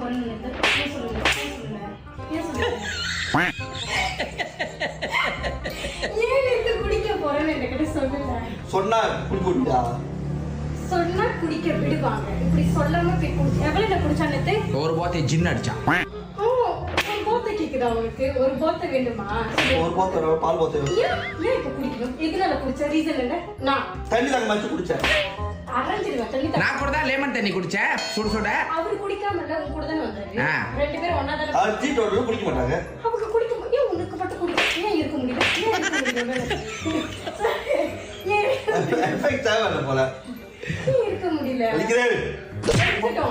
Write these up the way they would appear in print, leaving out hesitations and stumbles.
போறேன்னு ஏன் சொல்லுங்க ஏன் எடுத்து குடிக்க போறேன்னு என்கிட்ட சொல்லல. சொன்னா குடிக்கா சொன்னா குடிக்க விடுவாங்க. இப்படி சொல்லாம போய் குடிச்சு எவ்வளவு குடிச்சா நேத்து? ஒரு போத்தை ஜின் அடிச்சான். ஒரு போத்தை கேக்குதா உங்களுக்கு? ஒரு போத்தை வேண்டுமா? ஒரு போத்தை பால் போத்தை. ஏன் இப்ப குடிக்கணும்? எதனால குடிச்ச? ரீசன் என்ன? நான் தண்ணி தாங்க மச்சு குடிச்சேன். அரஞ்சிடுவேன் தண்ணி. நான் கூட தான் லெமன் தண்ணி குடிச்சேன் சுட சுட. அவரு குடிக்காம இல்ல உங்க கூட தானே வந்தாரு. ரெண்டு பேரும் ஒண்ணா தானே. அது டீ டோட்டல குடிக்க மாட்டாங்க. அவங்க குடிக்க ஏன் உனக்கு மட்டும் குடிக்க ஏன் இருக்க முடியல? எஃபெக்ட் தேவை போல. இருக்க முடியல. அடிக்கிறேன்.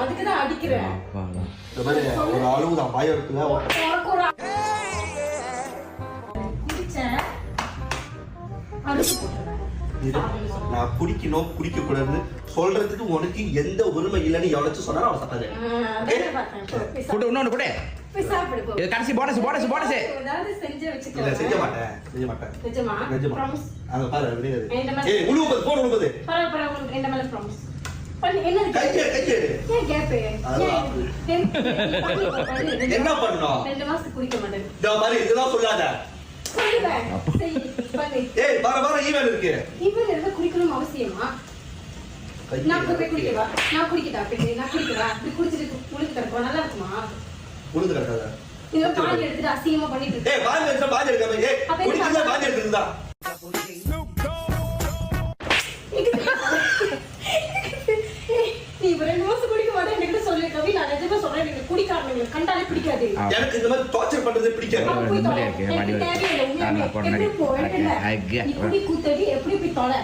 அதுக்கு தான் அடிக்கிறேன். இந்த மாதிரி ஒரு அளவு தான் பயம் இருக்குல்ல. குடிச்சேன். அடிச்சு போட்டுறேன். நான் குடிக்கணும் குடிக்க கூடாதுன்னு சொல்றதுக்கு உனக்கு எந்த உரிமை இல்லைன்னு எவ்வளவு சொன்னாலும் அவன் சாப்பிடாது. குடு இன்னொன்னு குடு. போய் சாப்பிடு போ. இது கடைசி போனஸ் போனஸ் போனஸ். ஏதாவது செஞ்சு வச்சுக்கோ. இல்ல செய்ய மாட்டேன். நிஜமா? ப்ராமிஸ். அங்க பாரு அப்படியே. ஏய் உழுவுது போன் உழுவுது. பரவாயில்லை என்ன மேல ப்ராமிஸ். பண்ணு என்ன கையே ஏன் கேப் என்ன பண்ணனும்? 2 மாசத்துக்கு குடிக்க மாட்டேன். இந்த மாதிரி இதெல்லாம் சொல்லாத. சொல்லுவேன். சரி பண்ணு. ஏய் வர ஈவன் இருக்கு. ஈவன் என்ன குடிக்கணும் அவசியமா? நான் போய் குடிக்கவா? நான் குடிக்கட்டா? நான் குடிக்கவா? இப்படி குடிச்சிட்டு உளுந்து கிடப்பா நல்லா இருக்குமா? உளுந்து கிடக்காத. இந்த பால் எடுத்துட்டு அசிங்கமா பண்ணிட்டு இருக்க. ஏய் பால் எடுத்து பால் எடுக்காம ஏய் குடிக்கல பால் எடுத்துடா. நீ 2 மாசம் குடிக்க மாட்டேன்னு என்கிட்ட சொல்லு கவி. நான் நிஜமா சொல்றேன் நீங்க குடிக்காரங்க கண்டாலே பிடிக்காது. எனக்கு இந்த மாதிரி டார்ச்சர் பண்றது பிடிக்காது. எப்படி கூத்தடி எப்படி போய் தொலை.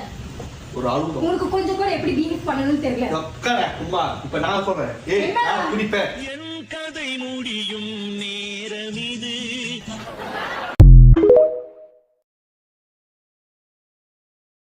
ஒரு ஆளு உங்களுக்கு கொஞ்சம் கூட எப்படி பீட் பண்ணணும்னு தெரியல. உட்கார அம்மா இப்ப நான் சொல்றேன். ஏய் நான் குடிப்பேன். என் கதை முடியும் நேரம் இது.